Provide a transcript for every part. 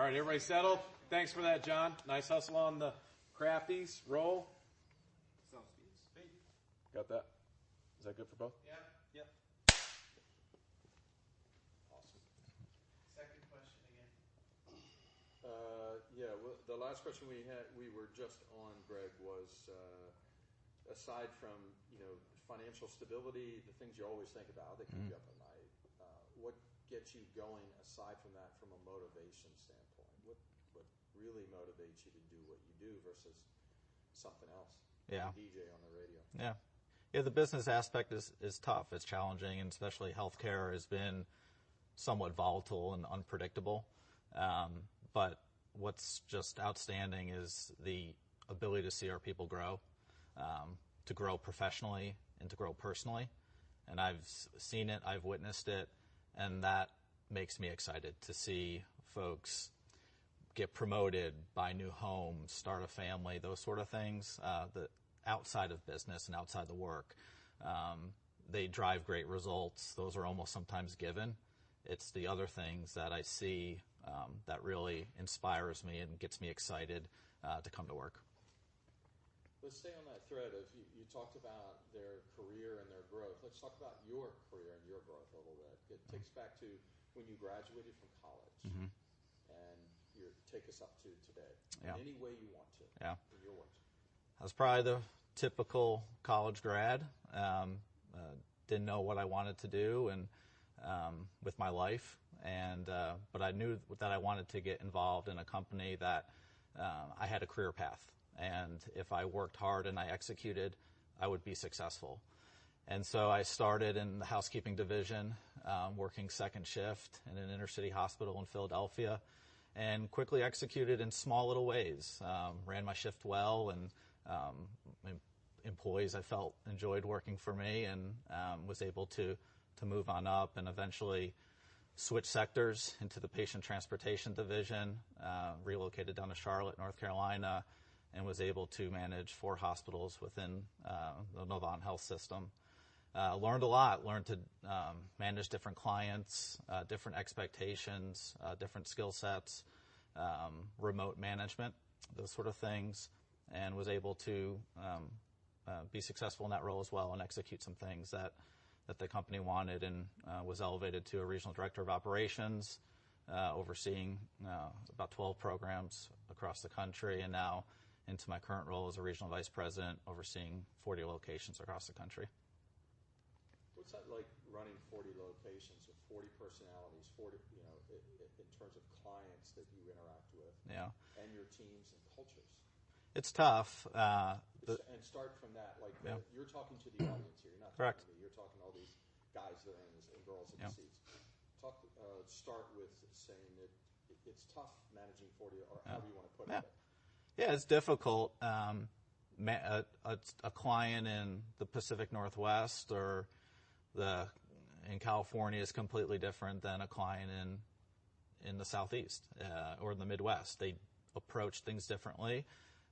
All right, everybody settled? Thanks for that, John. Nice hustle on the crafties. Roll. Got that? Is that good for both? Yeah. Yep. Awesome. Second question again. Well, the last question we were just on, Greg, was aside from financial stability, the things you always think about that keep you up at night. What gets you going aside from that, from a motivation standpoint? What really motivates you to do what you do versus something else? Yeah. DJ on the radio. Yeah. Yeah, the business aspect is tough. It's challenging, and especially healthcare has been somewhat volatile and unpredictable. But what's just outstanding is the ability to see our people grow, to grow professionally and to grow personally. And I've seen it, I've witnessed it, and that makes me excited to see folks get promoted, buy new homes, start a family, those sort of things. Outside of business and outside the work. They drive great results. Those are almost sometimes given. It's the other things that I see that really inspires me and gets me excited to come to work. Let's stay on that thread of you talked about their career and their growth. Let's talk about your career and your growth a little bit. It takes back to when you graduated from college, and take us up to today in any way you want to. Yeah. In your words. I was probably the typical college grad. Didn't know what I wanted to do and with my life, but I knew that I wanted to get involved in a company that I had a career path, and if I worked hard and I executed, I would be successful. And so I started in the housekeeping division, working second shift in an inner city hospital in Philadelphia, and quickly executed in small little ways. Ran my shift well, and employees I felt enjoyed working for me, and was able to move on up and eventually switch sectors into the patient transportation division, relocated down to Charlotte, North Carolina, and was able to manage 4 hospitals within the Novant Health System. Learned a lot, learned to manage different clients, different expectations, different skill sets, remote management, those sort of things, and was able to be successful in that role as well and execute some things that the company wanted, and was elevated to a regional director of operations, overseeing about 12 programs across the country, and now into my current role as a regional vice president overseeing 40 locations across the country. What's that like, running 40 locations with 40 personalities, 40, in terms of clients that you interact with, and your teams and cultures? It's tough. And start from that, you're talking to the audience here. You're not Correct. talking to me. You're talking to all these guys that are and girls in the seats. Start with saying that it's tough managing 40, or however you want to put it. Yeah, it's difficult. A client in the Pacific Northwest or in California is completely different than a client in the Southeast or in the Midwest. They approach things differently.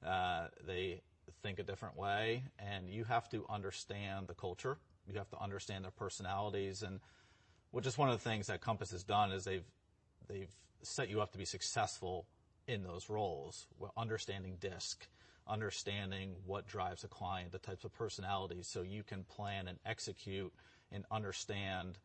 They think a different way, and you have to understand the culture. You have to understand their personalities, and which is one of the things that Compass has done is they've set you up to be successful in those roles. Understanding DISC, understanding what drives a client, the types of personalities, so you can plan and execute and understand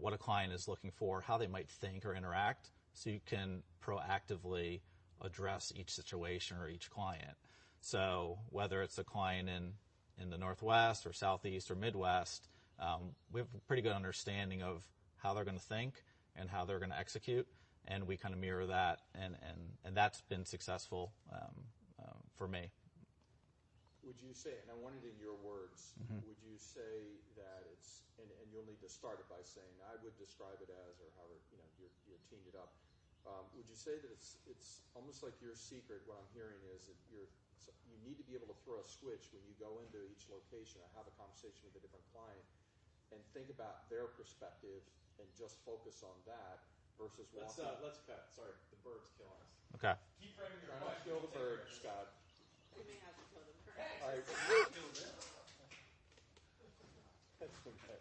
what a client is looking for, how they might think or interact, so you can proactively address each situation or each client. So whether it's a client in the Northwest or Southeast or Midwest, we have a pretty good understanding of how they're going to think and how they're going to execute, and we kind of mirror that, and that's been successful for me. Would you say, and I want it in your words, would you say that it's, and you'll need to start it by saying, I would describe it as, or however, you're teeing it up, would you say that it's almost like your secret, what I'm hearing is that you need to be able to throw a switch when you go into each location or have a conversation with a different client and think about their perspective and just focus on that versus let's cut. Sorry, the bird's killing us. Okay. Keep framing your Trying to question. kill the bird, Scott. We may have to kill them. All right. Kill them. That's okay.